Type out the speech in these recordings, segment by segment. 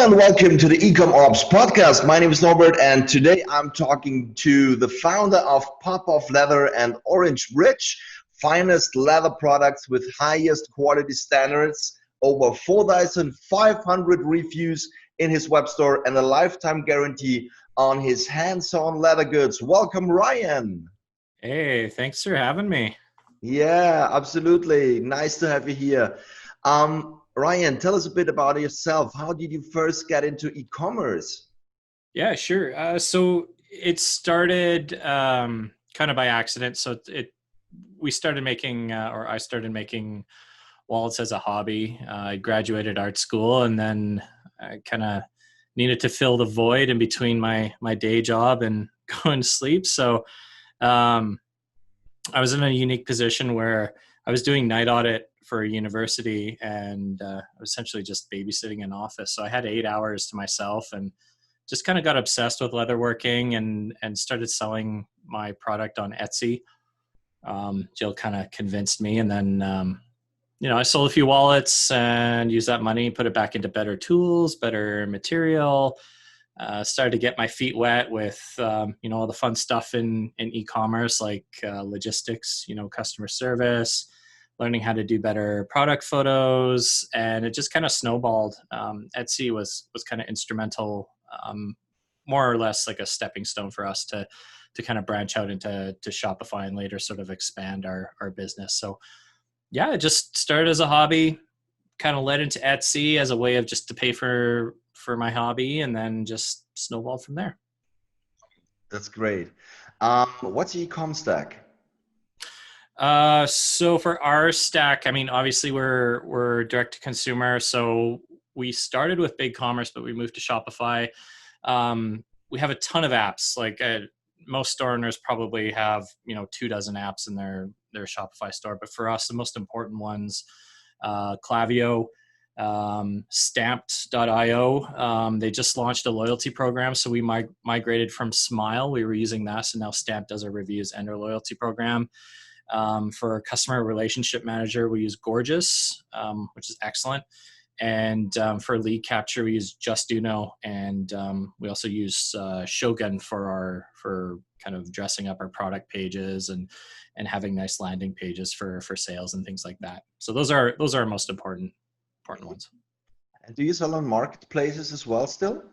and welcome to the eCom Ops podcast. My name is Norbert, and today I'm talking to the founder of Popov Leather and Orange Ridge, finest leather products with highest quality standards, over 4,500 reviews in his web store, and a lifetime guarantee on his hands-on leather goods. Welcome, Ryan. Hey, thanks for having me. Yeah, absolutely. Nice to have you here. Ryan, tell us a bit about yourself. How did you first get into e-commerce? Yeah, sure. So it started kind of by accident. We started making, or I started making wallets as a hobby. I graduated art school, and then I kind of needed to fill the void in between my day job and going to sleep. So um, I was in a unique position where I was doing night audit for a university, and I was essentially just babysitting an office. So I had 8 hours to myself, and just kind of got obsessed with leatherworking and started selling my product on Etsy. Jill kind of convinced me, and then I sold a few wallets and used that money, put it back into better tools, better material. Started to get my feet wet with all the fun stuff in e-commerce, like logistics, customer service, learning how to do better product photos, and it just kind of snowballed. Etsy was kind of instrumental, more or less like a stepping stone for us to kind of branch out into Shopify and later sort of expand our business. So yeah, it just started as a hobby, kind of led into Etsy as a way of just to pay for my hobby, and then just snowballed from there. That's great. What's your e-com stack? So for our stack, I mean, obviously we're direct to consumer. So we started with BigCommerce, but we moved to Shopify. We have a ton of apps. Like most store owners probably have 24 apps in their Shopify store. But for us, the most important ones, Klaviyo, Stamped.io. They just launched a loyalty program, so we migrated from Smile. We were using that, so now Stamped does our reviews and our loyalty program. For customer relationship manager, we use Gorgeous, which is excellent. And for lead capture, we use Justuno, and we also use Shogun for kind of dressing up our product pages and having nice landing pages for sales and things like that. So those are our most important ones. And do you sell on marketplaces as well still?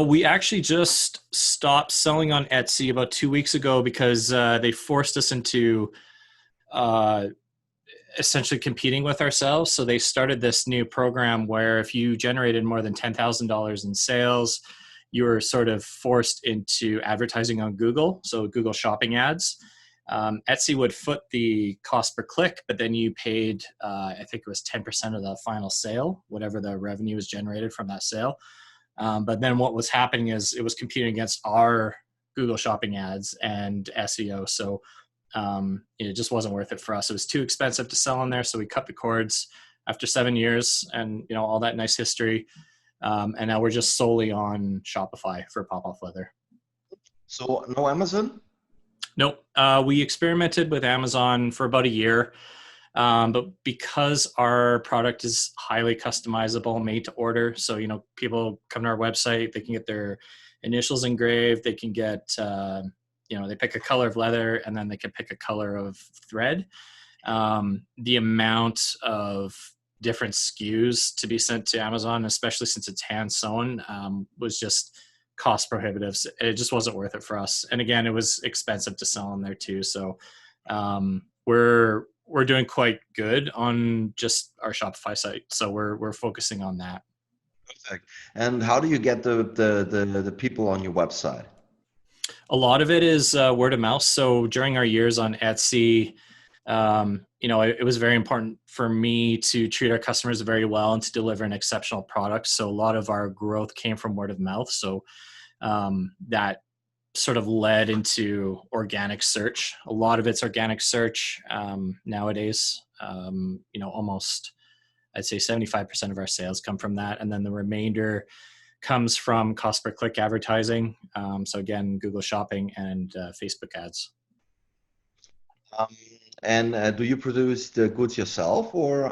We actually just stopped selling on Etsy about 2 weeks ago because they forced us into essentially competing with ourselves. So they started this new program where if you generated more than $10,000 in sales, you were sort of forced into advertising on Google, so Google Shopping ads. Etsy would foot the cost per click, but then you paid, I think it was 10% of the final sale, whatever the revenue was generated from that sale. But then what was happening is it was competing against our Google Shopping ads and SEO. So it just wasn't worth it for us. It was too expensive to sell on there. So we cut the cords after 7 years and, all that nice history. And now we're just solely on Shopify for Popov Leather. So no Amazon? Nope. We experimented with Amazon for about a year. But because our product is highly customizable, made to order, so people come to our website, they can get their initials engraved, they can get they pick a color of leather, and then they can pick a color of thread. The amount of different SKUs to be sent to Amazon, especially since it's hand sewn, was just cost prohibitive. It just wasn't worth it for us. And again, it was expensive to sell on there too. So we're doing quite good on just our Shopify site. So we're focusing on that. Perfect. And how do you get the people on your website? A lot of it is word of mouth. So during our years on Etsy, it was very important for me to treat our customers very well and to deliver an exceptional product. So a lot of our growth came from word of mouth. So that sort of led into organic search. A lot of it's organic search nowadays. Almost, I'd say 75% of our sales come from that. And then the remainder comes from cost per click advertising. So again, Google Shopping and Facebook ads. And do you produce the goods yourself, or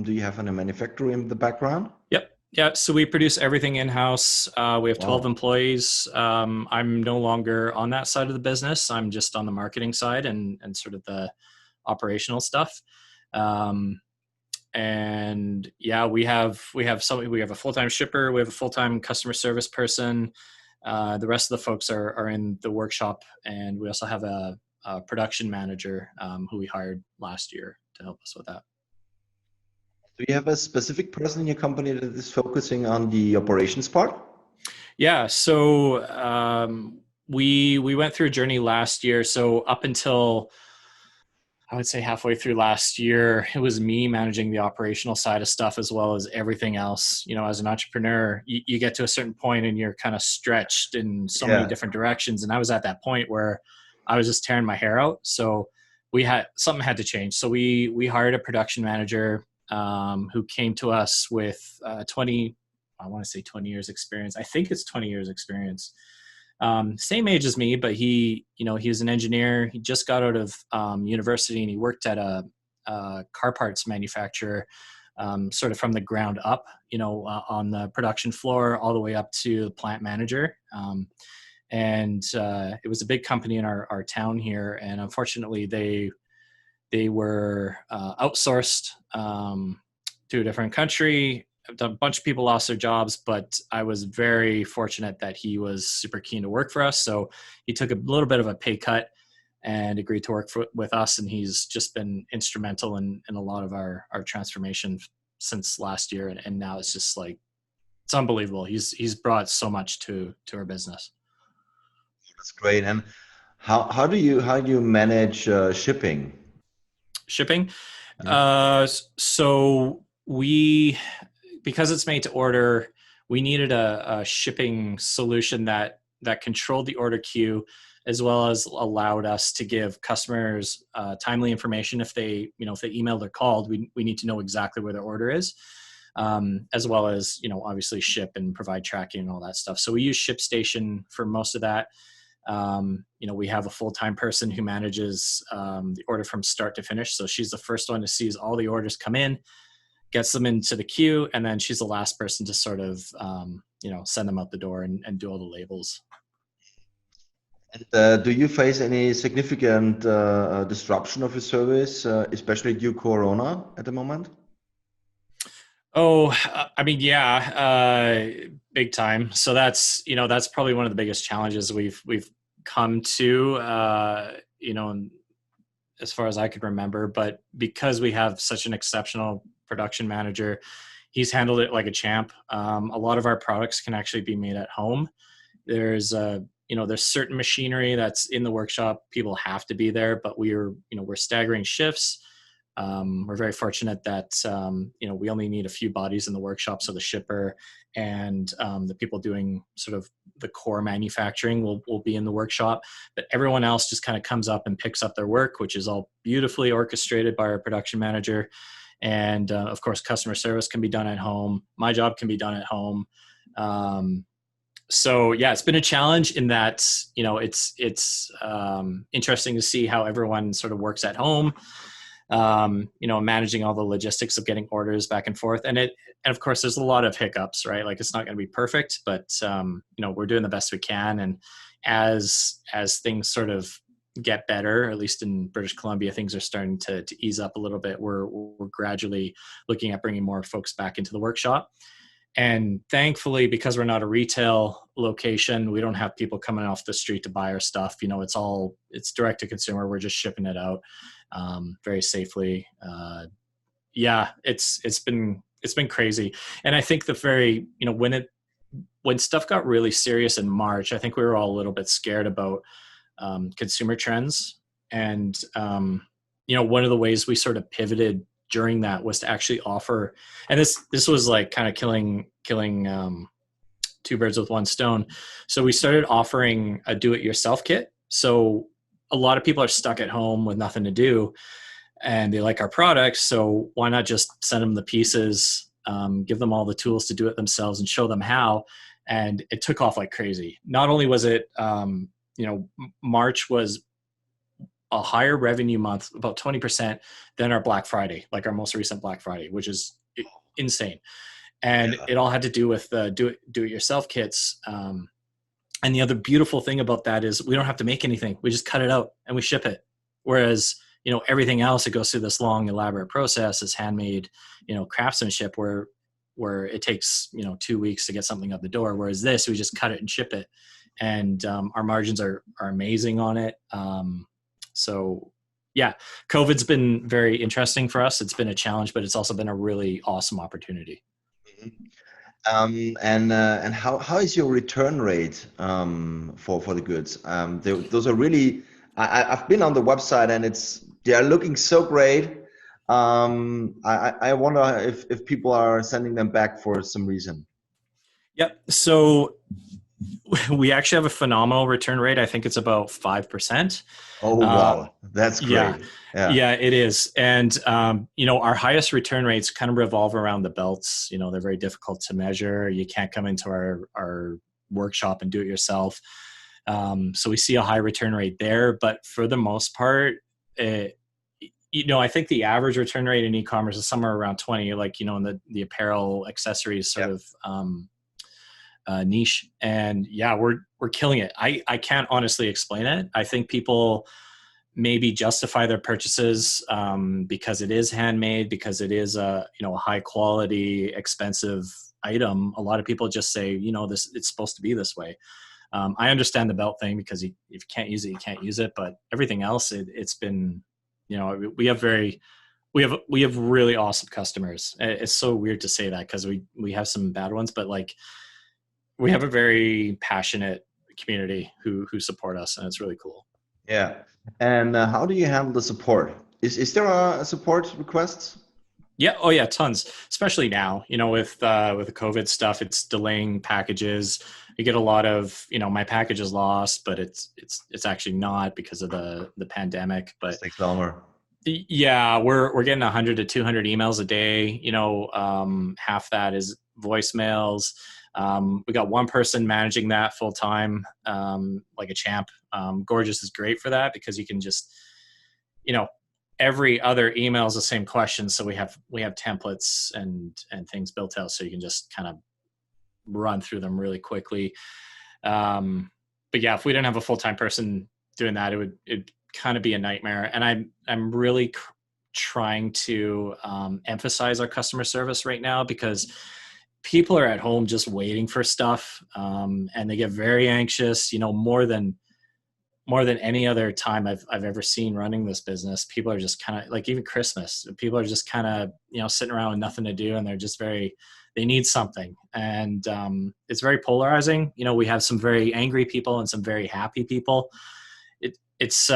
do you have a manufacturer in the background? Yep. Yeah, so we produce everything in-house. We have 12 Wow. employees. I'm no longer on that side of the business. I'm just on the marketing side and sort of the operational stuff. Um, and yeah, we have a full-time shipper, we have a full-time customer service person. The rest of the folks are in the workshop, and we also have a production manager who we hired last year to help us with that. Do you have a specific person in your company that is focusing on the operations part? Yeah, so we went through a journey last year. So up until I would say halfway through last year, it was me managing the operational side of stuff as well as everything else. You know, as an entrepreneur, you get to a certain point and you're kind of stretched in so many Yeah. different directions. And I was at that point where I was just tearing my hair out. So something had to change. So we hired a production manager who came to us with 20, I want to say 20 years experience. I think it's 20 years experience. Same age as me, but he was an engineer. He just got out of university and he worked at a car parts manufacturer, sort of from the ground up, on the production floor all the way up to the plant manager. And it was a big company in our town here. And unfortunately, they were outsourced to a different country. A bunch of people lost their jobs, but I was very fortunate that he was super keen to work for us. So he took a little bit of a pay cut and agreed to work with us. And he's just been instrumental in a lot of our transformation since last year. And now it's just like, it's unbelievable. He's brought so much to our business. That's great. And how do you manage shipping? Shipping. Yeah. So because it's made to order, we needed a shipping solution that controlled the order queue, as well as allowed us to give customers timely information if they emailed or called. We need to know exactly where their order is, as well as obviously ship and provide tracking and all that stuff. So we use ShipStation for most of that. We have a full-time person who manages the order from start to finish. So she's the first one to see all the orders come in, gets them into the queue, and then she's the last person to sort of send them out the door and do all the labels. And do you face any significant disruption of your service, especially due Corona at the moment? Oh, I mean, yeah, big time. So that's probably one of the biggest challenges we've come to, as far as I could remember. But because we have such an exceptional production manager, he's handled it like a champ. A lot of our products can actually be made at home. There's certain machinery that's in the workshop. People have to be there, but we're staggering shifts. We're very fortunate that we only need a few bodies in the workshop, so the shipper and the people doing sort of the core manufacturing will be in the workshop, but everyone else just kind of comes up and picks up their work, which is all beautifully orchestrated by our production manager. And of course, customer service can be done at home. My job can be done at home. So yeah, it's been a challenge in that it's interesting to see how everyone sort of works at home. Managing all the logistics of getting orders back and forth. And of course, there's a lot of hiccups, right? Like, it's not going to be perfect, but, we're doing the best we can. And as things sort of get better, at least in British Columbia, things are starting to ease up a little bit. We're gradually looking at bringing more folks back into the workshop. And thankfully, because we're not a retail location, we don't have people coming off the street to buy our stuff. It's direct to consumer. We're just shipping it out very safely. It's been crazy. And I think when stuff got really serious in March, I think we were all a little bit scared about consumer trends. And one of the ways we sort of pivoted during that was to actually offer, and this was like kind of killing two birds with one stone. So we started offering a do-it-yourself kit. So a lot of people are stuck at home with nothing to do, and they like our products. So why not just send them the pieces, give them all the tools to do it themselves, and show them how. And it took off like crazy. Not only was it, March was a higher revenue month, about 20%, than our Black Friday, like our most recent Black Friday, which is insane. and it all had to do with do it yourself kits. And the other beautiful thing about that is we don't have to make anything. We just cut it out and we ship it. Whereas, everything else, it goes through this long, elaborate process, this handmade, craftsmanship where it takes, 2 weeks to get something out the door. Whereas this, we just cut it and ship it. And our margins are amazing on it. So yeah, COVID's been very interesting for us. It's been a challenge, but it's also been a really awesome opportunity. And how is your return rate for the goods? Those are really, I've been on the website and they are looking so great. I wonder if people are sending them back for some reason. Yep. So we actually have a phenomenal return rate. I think it's about 5%. Oh, wow. That's great. Yeah, it is. And, our highest return rates kind of revolve around the belts. They're very difficult to measure. You can't come into our workshop and do it yourself. So we see a high return rate there. But for the most part, I think the average return rate in e-commerce is somewhere around 20, like, in the apparel accessories sort of niche. And yeah, we're killing it. I can't honestly explain it. I think people maybe justify their purchases because it is handmade, because it is a high quality, expensive item. A lot of people just say, this, it's supposed to be this way. I understand the belt thing because if you can't use it, you can't use it. But everything else, it's been, we have really awesome customers. It's so weird to say that because we have some bad ones, but like we have a very passionate community who support us, and it's really cool. Yeah. And how do you handle the support? Is there a support requests? Yeah. Oh yeah. Tons, especially now, with the COVID stuff, it's delaying packages. You get a lot of, my package is lost, but it's actually not because of the pandemic, but it takes longer. Yeah, we're getting 100 to 200 emails a day. Half that is voicemails. We got one person managing that full time, like a champ. Gorgeous is great for that because you can just, every other email is the same question. So we have templates and things built out so you can just kind of run through them really quickly. But yeah, if we didn't have a full-time person doing that, it'd kind of be a nightmare. And I'm really trying to emphasize our customer service right now because people are at home just waiting for stuff, and they get very anxious. More than any other time I've ever seen running this business. People are just kind of like, even Christmas, people are just kind of sitting around with nothing to do, and they're just they need something, and it's very polarizing. We have some very angry people and some very happy people. It's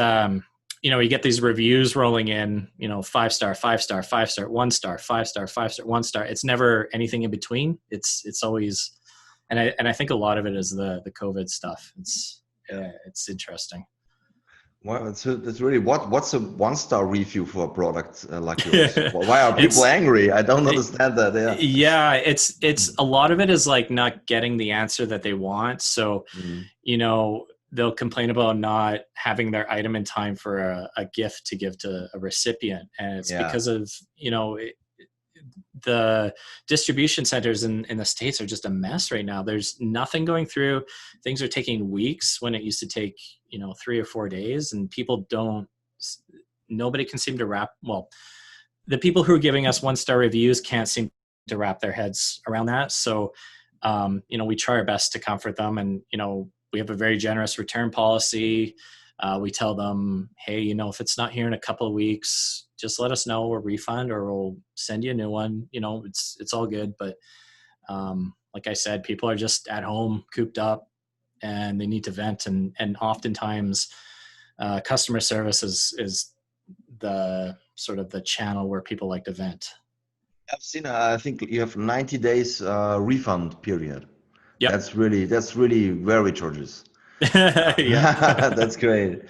you get these reviews rolling in, 5-star, 5-star, 5-star, 1-star, 5-star, 5-star, 1-star. It's never anything in between. It's always, and I think a lot of it is the COVID stuff. It's interesting. Well, that's really what's a 1-star review for a product like yours? Why are people angry? I don't understand that. Yeah, it's a lot of it is like not getting the answer that they want. So, they'll complain about not having their item in time for a gift to give to a recipient. And it's because of, the distribution centers in the States are just a mess right now. There's nothing going through. Things are taking weeks when it used to take, 3 or 4 days, and nobody can seem to wrap. Well, the people who are giving us 1-star reviews can't seem to wrap their heads around that. So, we try our best to comfort them, and, we have a very generous return policy. We tell them, hey, if it's not here in a couple of weeks, just let us know. We'll refund or we'll send you a new one. It's all good. But like I said, people are just at home, cooped up, and they need to vent. And oftentimes customer service is the sort of the channel where people like to vent. I've seen, I think you have 90 days refund period. Yep. That's really very charges. Yeah. That's great.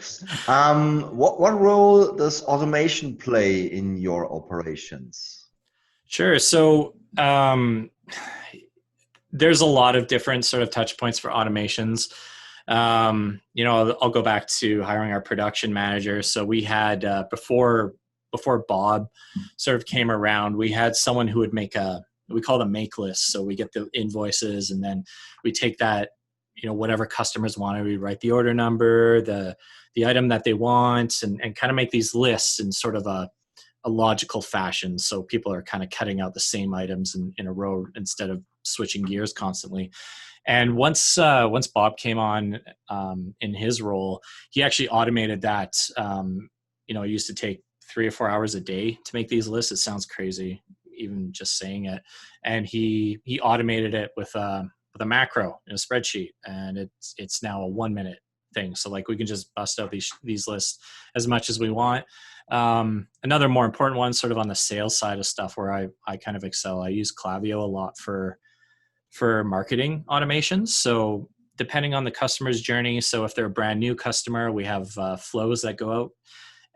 What role does automation play in your operations? Sure. So there's a lot of different sort of touch points for automations. I'll go back to hiring our production manager. So we had before Bob sort of came around, we had someone who would make a we call them make lists. So we get the invoices, and then we take that, whatever customers want, we write the order number, the item that they want, and kind of make these lists in sort of a logical fashion. So people are kind of cutting out the same items in a row instead of switching gears constantly. And once Bob came on in his role, he actually automated that. It used to take 3 or 4 hours a day to make these lists. It sounds crazy, even just saying it. And he automated it with a macro in a spreadsheet, and it's now a 1-minute thing. So like we can just bust out these lists as much as we want. Another more important one, sort of on the sales side of stuff, where I kind of excel. I use Klaviyo a lot for marketing automations. So depending on the customer's journey, so if they're a brand new customer, we have flows that go out,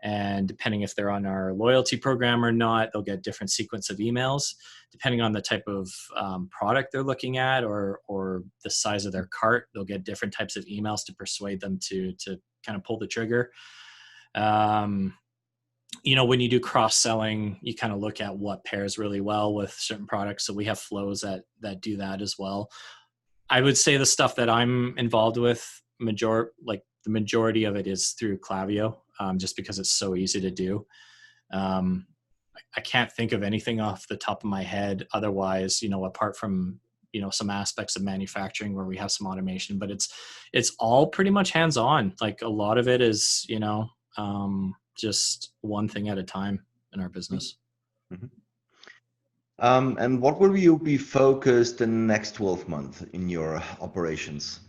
and depending if they're on our loyalty program or not, they'll get different sequence of emails. Depending on the type of product they're looking at or the size of their cart, they'll get different types of emails to persuade them to kind of pull the trigger. When you do cross-selling, you kind of look at what pairs really well with certain products. So we have flows that do that as well. I would say the stuff that I'm involved with, the majority of it is through Klaviyo, just because it's so easy to do. I can't think of anything off the top of my head otherwise, apart from, some aspects of manufacturing where we have some automation, but it's all pretty much hands-on. Like a lot of it is, just one thing at a time in our business. Mm-hmm. And what will you be focused in the next 12 months in your operations?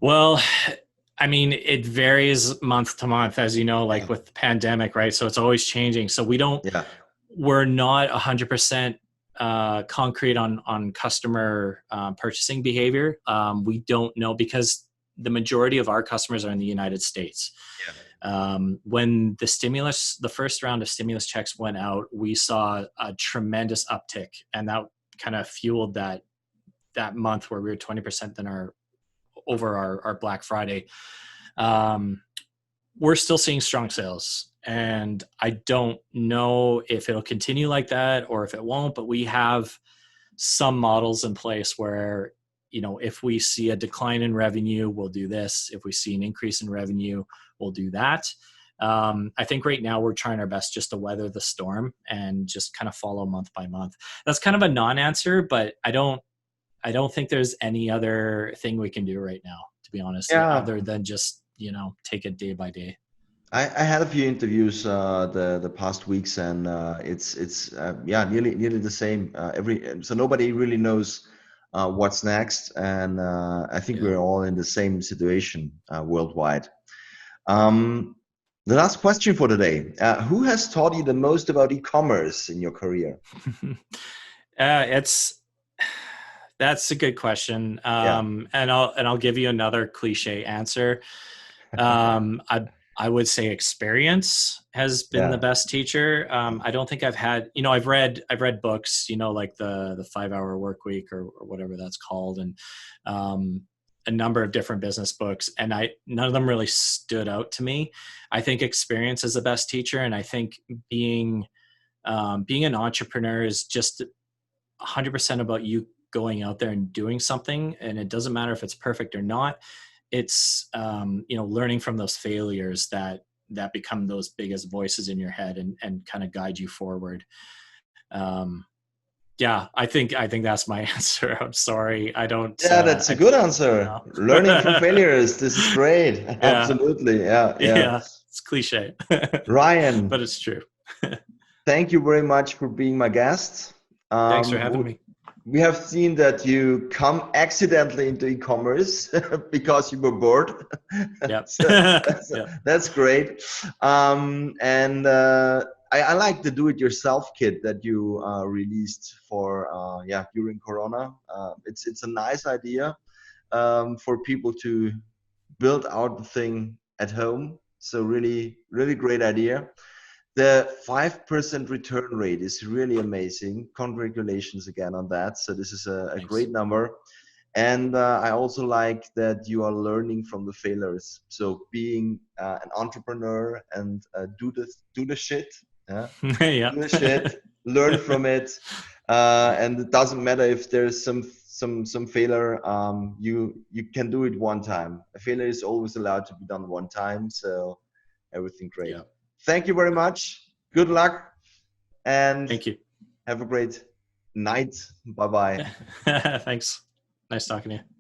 Well, I mean, it varies month to month, as you know, like with the pandemic, right? So it's always changing. So we're not 100% concrete on customer purchasing behavior. We don't know, because the majority of our customers are in the United States. When the first round of stimulus checks went out, we saw a tremendous uptick, and that kind of fueled that month where we were 20% over our Black Friday. We're still seeing strong sales, and I don't know if it'll continue like that or if it won't, but we have some models in place where, if we see a decline in revenue, we'll do this. If we see an increase in revenue, we'll do that. I think right now we're trying our best just to weather the storm and just kind of follow month by month. That's kind of a non-answer, but I don't think there's any other thing we can do right now, to be honest, other than just, take it day by day. I had a few interviews the past weeks, and it's nearly the same. So nobody really knows what's next, and I think we're all in the same situation worldwide. The last question for today: who has taught you the most about e-commerce in your career? That's a good question, and I'll give you another cliche answer. I would say experience has been the best teacher. I don't think I've had, I've read books, like the 5-Hour Work Week or whatever that's called, and a number of different business books, and none of them really stood out to me. I think experience is the best teacher, and I think being an entrepreneur is just 100% about you going out there and doing something, and it doesn't matter if it's perfect or not. It's learning from those failures that become those biggest voices in your head and kind of guide you forward. I think that's my answer. I'm sorry, I don't. That's a good answer. Learning from failures. This is great. Absolutely. Yeah. It's cliche, Ryan, but it's true. Thank you very much for being my guest. Thanks for having me. We have seen that you come accidentally into e-commerce because you were bored. Yep. That's great. I like the do-it-yourself kit that you released for during Corona. It's a nice idea for people to build out the thing at home. So really, really great idea. The 5% return rate is really amazing. Congratulations again on that. So this is a great number. And I also like that you are learning from the failures. So being an entrepreneur and do the shit. Do the shit. learn from it, and it doesn't matter if there's some failure. You can do it one time. A failure is always allowed to be done one time. So everything great. Yeah. Thank you very much. Good luck and Thank you. have a great night. Bye bye. Thanks. Nice talking to you.